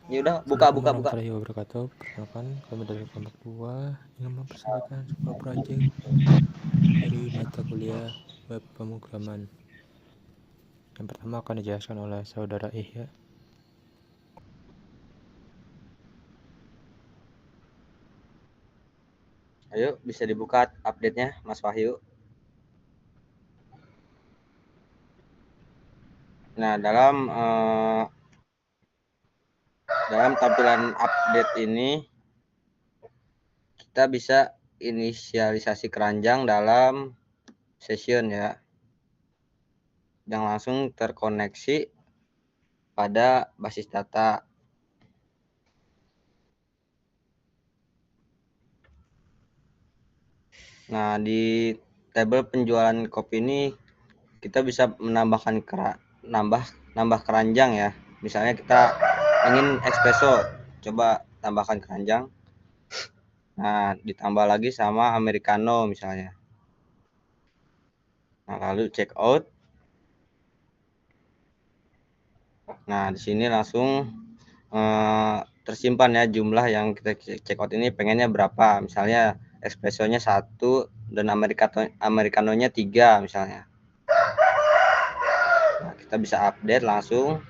Ya udah, buka. Assalamualaikum warahmatullahi wabarakatuh. Perkenalkan, kami dari kelompok 2 yang mempersembahkan sebuah proyek dari mata kuliah web pemrograman. Yang pertama akan dijelaskan oleh saudara Ihya. Ayo, bisa dibuka update-nya, Mas Wahyu. Nah, dalam tampilan update ini kita bisa inisialisasi keranjang dalam session ya, yang langsung terkoneksi pada basis data. Nah, di tabel penjualan kopi ini kita bisa menambahkan nambah keranjang ya. Misalnya kita ingin espresso, coba tambahkan keranjang. Nah, ditambah lagi sama americano misalnya. Nah, lalu check out. Nah, di sini langsung tersimpan ya jumlah yang kita check out ini pengennya berapa. Misalnya espressonya 1 dan americanonya 3 misalnya. Nah, kita bisa update langsung.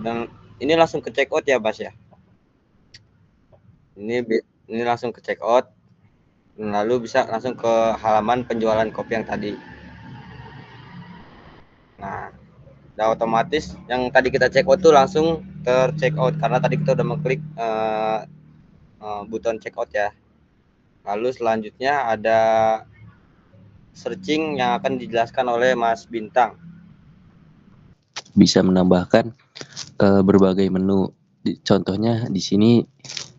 Dan ini langsung ke check out ya, Bas ya. Ini langsung ke check out. Lalu bisa langsung ke halaman penjualan kopi yang tadi. Nah, udah otomatis yang tadi kita check out tuh langsung ter-check out karena tadi kita udah mengklik buton check out ya. Lalu selanjutnya ada searching yang akan dijelaskan oleh Mas Bintang. Bisa menambahkan berbagai menu. Contohnya di sini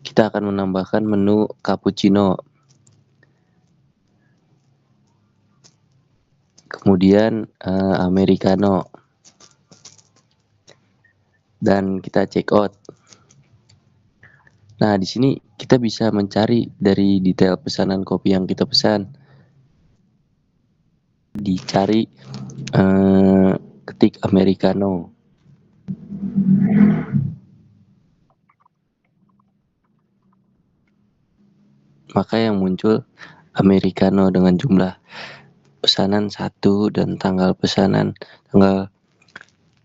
kita akan menambahkan menu cappuccino. Kemudian americano. Dan kita check out. Nah, di sini kita bisa mencari dari detail pesanan kopi yang kita pesan. Dicari ketik americano. Maka yang muncul americano dengan jumlah pesanan 1 dan tanggal pesanan tanggal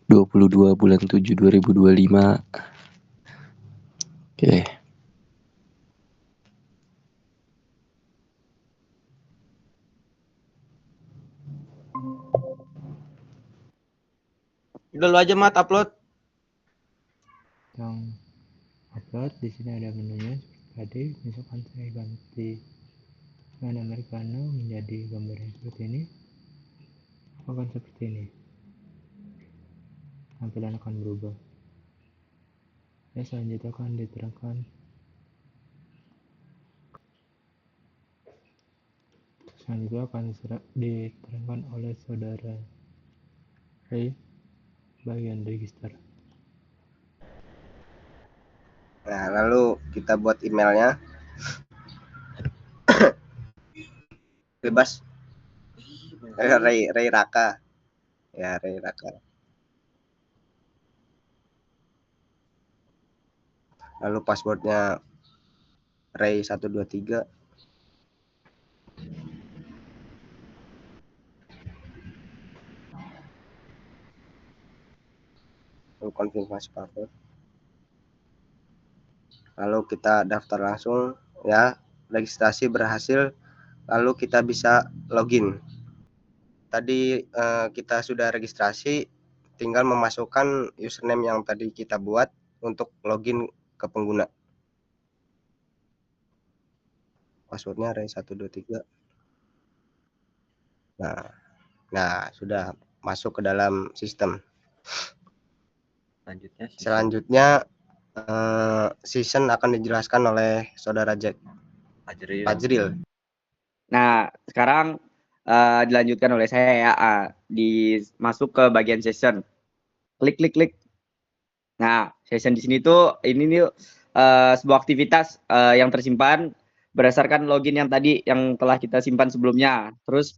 22 bulan 7 2025. Oke. Udah lu aja Mat upload. Yang upload di sini ada menunya tadi. Misalkan saya ganti dengan americano menjadi gambar yang seperti ini, akan seperti ini. Tampilan akan berubah. Ya, selanjutnya akan diterangkan diterangkan oleh saudara Ray bagian register. Nah, lalu kita buat emailnya. Bebas. Ray Raka. Ya, Ray Raka. Lalu passwordnya Ray 123. Lalu konfirmasi password. Lalu kita daftar langsung ya, registrasi berhasil. Lalu kita bisa login. Tadi kita sudah registrasi, tinggal memasukkan username yang tadi kita buat untuk login ke pengguna. Passwordnya Ray 123. Nah, sudah masuk ke dalam sistem. Selanjutnya season akan dijelaskan oleh saudara Jack Fajril. Nah, sekarang dilanjutkan oleh saya ya, masuk ke bagian session. Klik. Nah, session di sini tuh ini nih sebuah aktivitas yang tersimpan berdasarkan login yang tadi yang telah kita simpan sebelumnya. Terus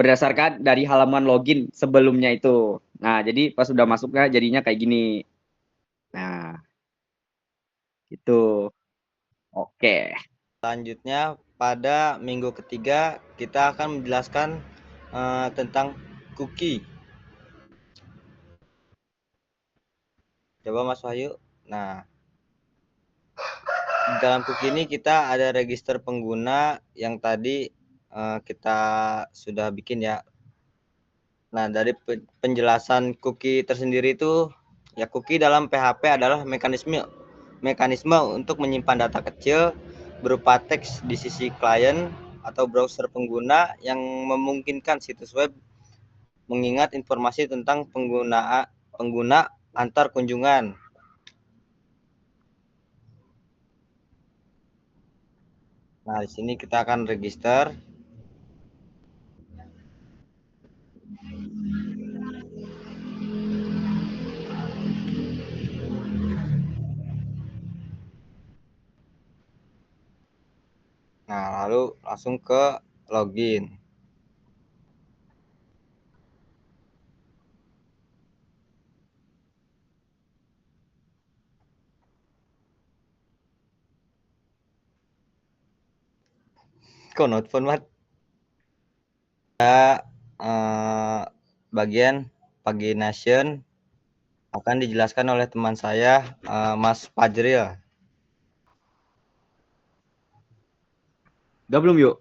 berdasarkan dari halaman login sebelumnya itu. Nah, jadi pas udah masuknya jadinya kayak gini. Nah, itu. Oke. Selanjutnya pada minggu ketiga kita akan menjelaskan tentang cookie. Coba Mas Wahyu. Nah, di dalam cookie ini kita ada register pengguna yang tadi kita sudah bikin ya. Nah, dari penjelasan cookie tersendiri itu ya, cookie dalam PHP adalah mekanisme untuk menyimpan data kecil berupa teks di sisi klien atau browser pengguna yang memungkinkan situs web mengingat informasi tentang pengguna antar kunjungan. Nah, di sini kita akan register. Nah, lalu langsung ke login. Kok notephone mat? Bagian pagination akan dijelaskan oleh teman saya, Mas Fajril. Udah belum yuk?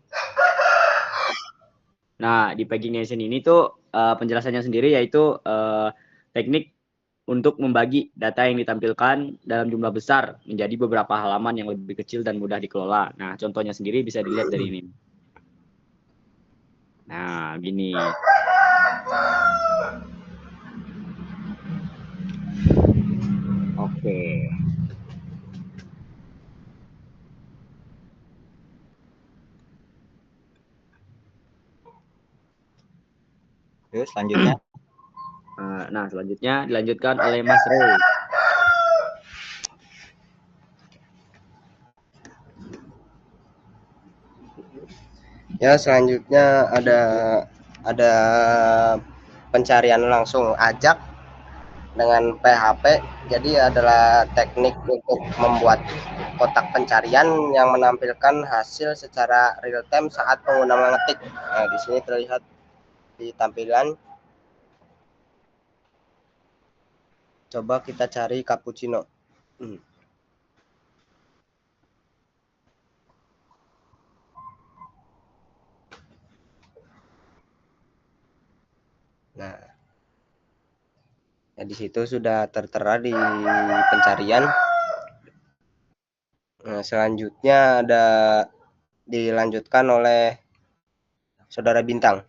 Nah, di pagination ini tuh penjelasannya sendiri yaitu teknik untuk membagi data yang ditampilkan dalam jumlah besar menjadi beberapa halaman yang lebih kecil dan mudah dikelola. Nah, contohnya sendiri bisa dilihat dari ini. Nah, gini. Oke. Yuk, selanjutnya. Nah, selanjutnya dilanjutkan oleh Mas Ray. Ya, selanjutnya ada pencarian langsung ajak dengan PHP. Jadi adalah teknik untuk membuat kotak pencarian yang menampilkan hasil secara real time saat pengguna mengetik. Nah, di sini terlihat di tampilan. Coba kita cari cappuccino. Nah, ya di situ sudah tertera di pencarian. Nah, selanjutnya dilanjutkan oleh Saudara Bintang.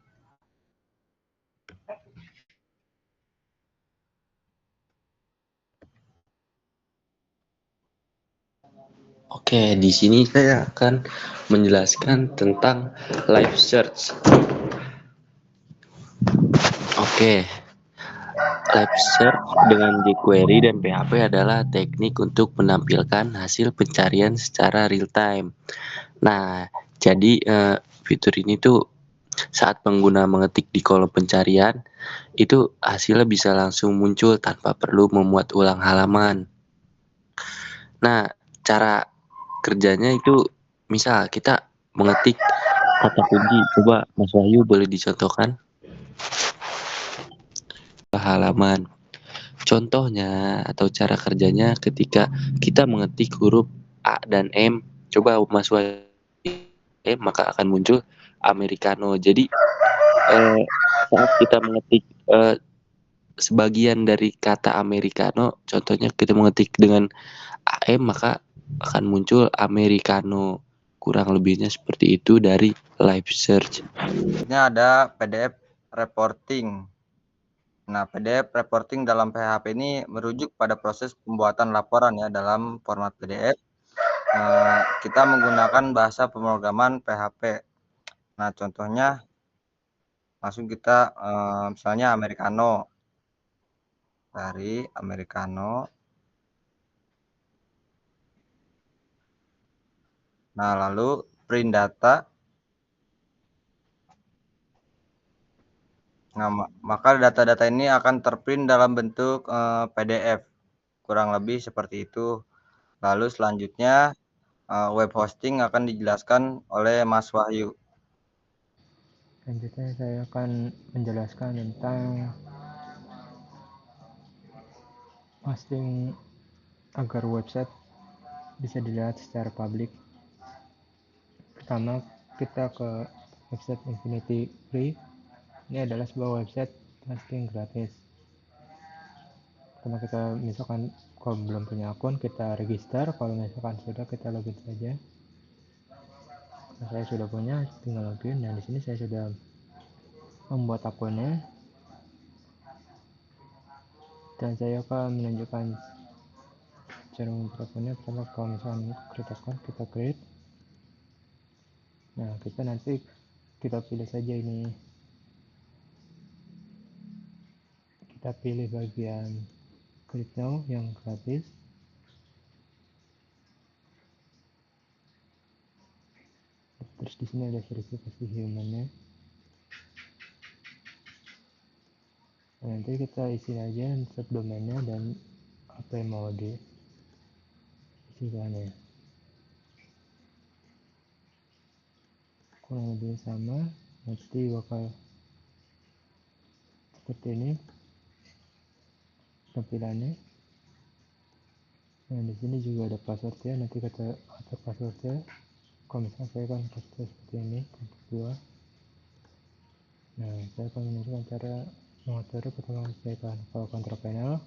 Oke, di sini saya akan menjelaskan tentang live search. Oke, live search dengan jQuery dan PHP adalah teknik untuk menampilkan hasil pencarian secara real time. Nah, jadi fitur ini tuh saat pengguna mengetik di kolom pencarian, itu hasilnya bisa langsung muncul tanpa perlu memuat ulang halaman. Nah, cara kerjanya itu misal kita mengetik kata kunci, coba Mas Wahyu boleh dicontohkan halaman. Contohnya atau cara kerjanya ketika kita mengetik huruf A dan M, coba Mas Wahyu maka akan muncul americano. Jadi saat kita mengetik sebagian dari kata americano, contohnya kita mengetik dengan AM maka akan muncul americano. Kurang lebihnya seperti itu dari live search. Ini ada PDF reporting. Nah, PDF reporting dalam PHP ini merujuk pada proses pembuatan laporan ya dalam format PDF. Kita menggunakan bahasa pemrograman PHP. Nah, contohnya langsung kita misalnya americano. Dari americano. Nah, lalu print data. Nah, maka data-data ini akan terprint dalam bentuk PDF, kurang lebih seperti itu. Lalu selanjutnya web hosting akan dijelaskan oleh Mas Wahyu. Selanjutnya saya akan menjelaskan tentang hosting agar website bisa dilihat secara publik. Pertama, kita ke website Infinity Free. Ini adalah sebuah website hosting gratis. Karena kita misalkan kalau belum punya akun, kita register. Kalau misalkan sudah, kita login saja. Nah, saya sudah punya, tinggal login. Dan di sini saya sudah membuat akunnya. Dan saya akan menunjukkan cara membuat akunnya. Pertama, kalau misalkan create account, kita create. Nah, kita nanti kita pilih saja ini. Kita pilih bagian create now yang gratis. Terus di sini ada verifikasi humannya. Nah, nanti kita isi aja subdomainnya dan apa yang mau diisikan ya. Kurang lebih sama, nanti bakal seperti ini tampilannya. Nah, di sini juga ada passwordnya, nanti kita atur passwordnya. Kalau misalnya saya kan password seperti ini, kedua. Nah, saya akan menunjukkan cara mengaturnya. Pertama saya akan ke control panel.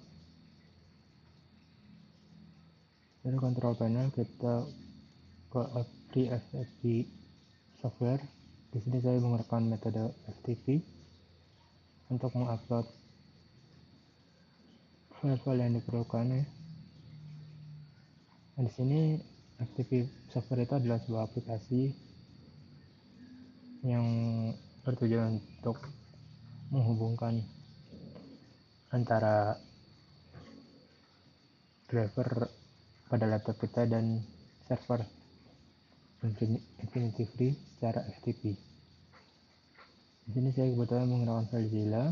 Dari control panel kita ke free FTP software. Di sini saya menggunakan metode FTP untuk mengupload file-file yang diperlukan ya. Nah, di sini FTP software itu adalah sebuah aplikasi yang bertujuan untuk menghubungkan antara driver pada laptop kita dan server Infinity Free secara FTP. Di sini saya kebetulan menggunakan FileZilla.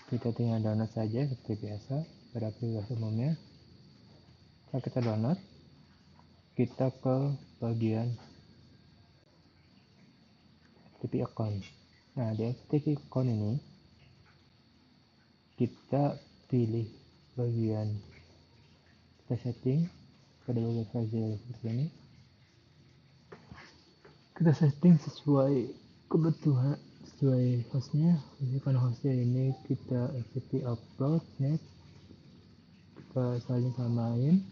Kita tinggal download saja seperti biasa pada aplikasi umumnya. Setelah kita download, kita ke bagian FTP account. Nah, di FTP account ini kita pilih bagian kita setting pada bagian FileZilla seperti ini. Kita setting sesuai kebutuhan, sesuai hostnya. Misalkan hostnya ini kita FTP upload net, kita saling samain.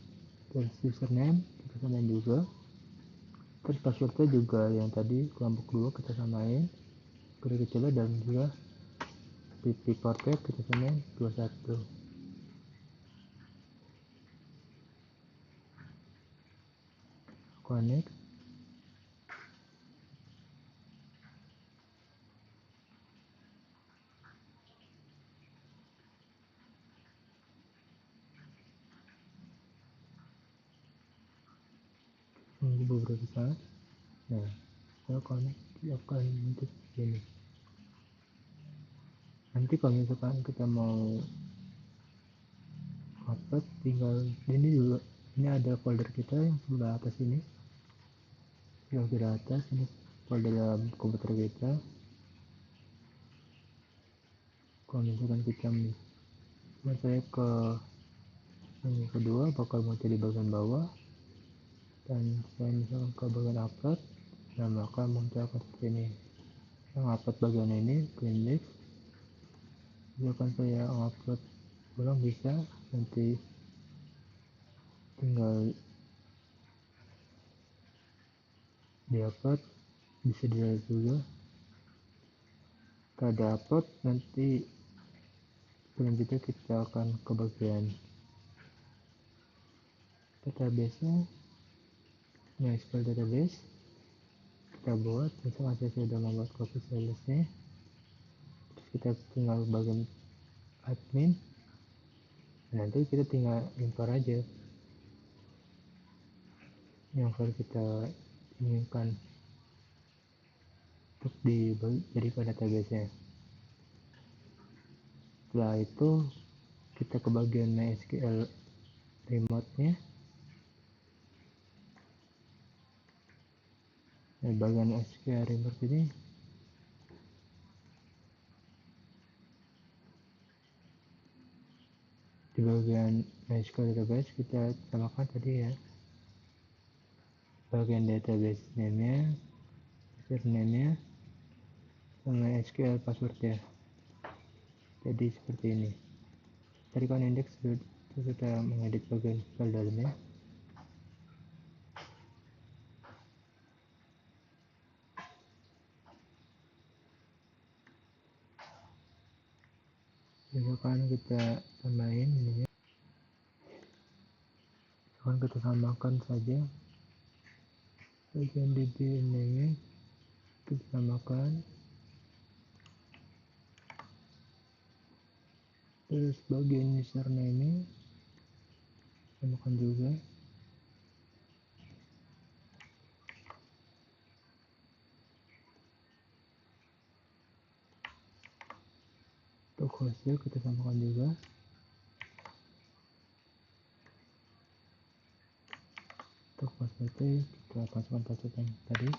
Terus username kita samain juga. Terus passwordnya juga yang tadi kelompok 2 kita samain. Kecil dan juga FTP portrait kita samain 21. Connect. Tunggu beberapa saat. Nah, kalau connect akan untuk ini. Nanti kalau misalkan kita mau upload, tinggal ini juga, ini ada folder kita yang sebelah atas ini. Yang di atas ini folder dalam komputer kita. Kalau misalkan kita saya ke yang kedua bakal muncul di bagian bawah, dan saya misalkan ke bagian upload, nah maka muncul seperti ini. Yang upload bagian ini clean list. Misalkan saya upload ulang bisa, nanti tinggal di upload, bisa dilihat juga. Kalau upload, nanti selanjutnya kita akan ke bagian database-nya. MySQL database kita buat, misalnya saya sudah membuat copy filesnya. Terus kita tinggal bagian admin. Nanti kita tinggal import aja yang file kita inginkan. untuk dijadikan database-nya. Setelah itu kita ke bagian MySQL remote-nya. Di bagian MySQL remote ini di bagian MySQL database kita samakan tadi ya, bagian database name-nya, username-nya, sama SQL password-nya. Jadi seperti ini. Tadi kan index sudah mengedit bagian file dalamnya. Misalkan kita samain ininya, misalkan kita samakan saja bagian db name, kita samakan, terus bagian username samakan juga, untuk hostnya kita samakan juga, untuk passwordnya kita masukkan password yang tadi,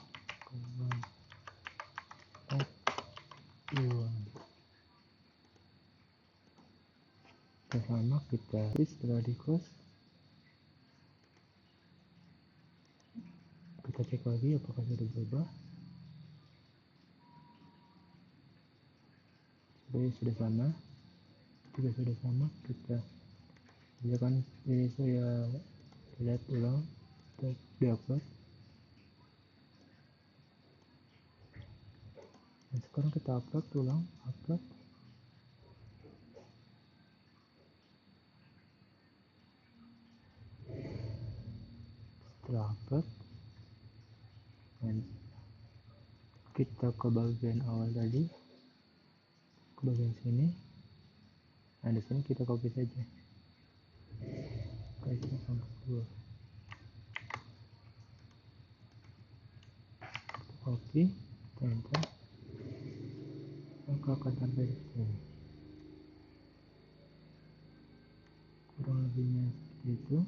kita sama, kita setelah di close kita cek lagi apakah sudah berubah. Sudah sama, jika sudah sama kita misalkan ini saya lihat ulang untuk diupload. Nah, sekarang kita upload ulang, upload. Setelah upload, dan kita ke bagian awal tadi, ke bagian sini. Nah, di sini kita copy saja. Kasih sampai 2. Copy, enter. Maka akan sampai di sini. Kurang lebihnya seperti itu.